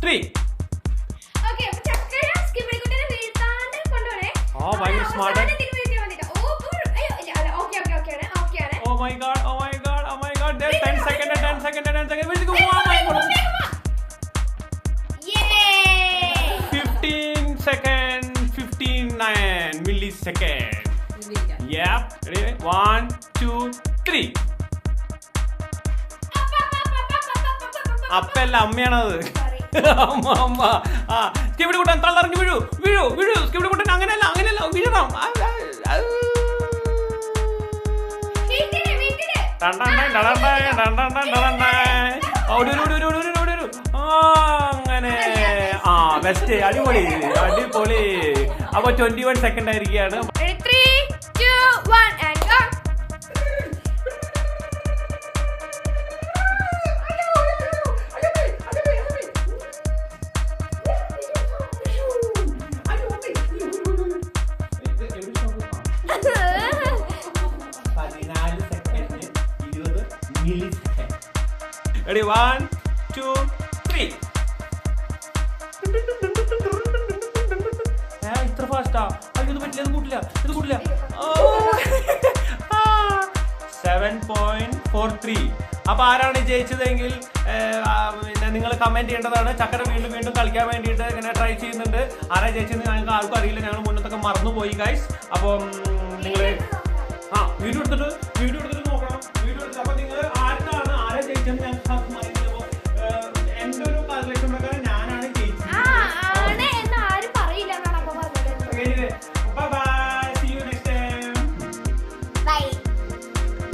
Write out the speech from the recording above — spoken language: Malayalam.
3. ഓക്കേ അപ്പോൾ ചക്കര സ്കിബിളിക്കുട്ടനെ വീഴ്ത്താണ്ട് കൊണ്ടുപോണേ ഭയങ്കര smart. Oh my god. 10 seconds. Yay! 15 seconds. 59 milliseconds. Yep. Ready? 1, 2, 3. അപ്പല്ല അമ്മയാണത്. അമ്മ. സ്കിബിഡി കുട്ടൻ തള്ളറിഞ്ഞ് വീഴൂ. സ്കിബിഡി കുട്ടൻ അങ്ങനെയല്ല വീഴണം. അങ്ങനെ ബെസ്റ്റ്. അടിപൊളി. അപ്പൊ 21 സെക്കൻഡ് ആയിരിക്കുകയാണ്. 3, 2, 1 and go. Ready? 1, 2, 3. ഇത്ര ഫാസ്റ്റാ? ഇത് പറ്റില്ല, ഇത് കൂട്ടില്ല. 7.43. അപ്പൊ ആരാണ് ജയിച്ചതെങ്കിൽ പിന്നെ നിങ്ങൾ കമന്റ് ചെയ്യേണ്ടതാണ്. ചക്കര വീണ്ടും കളിക്കാൻ വേണ്ടിയിട്ട് ഇങ്ങനെ ട്രൈ ചെയ്യുന്നുണ്ട്. ആരാ ജയിച്ചെന്ന് ഞങ്ങൾക്ക് ആർക്കും അറിയില്ല. ഞങ്ങൾ മുന്നത്തൊക്കെ മറന്നുപോയി ഗൈസ്. അപ്പം നിങ്ങൾ വീഡിയോ എടുത്തിട്ട് നോക്കണം. അപ്പൊ നിങ്ങൾ ആരാ ജയിച്ചെന്ന് ഞങ്ങൾക്ക്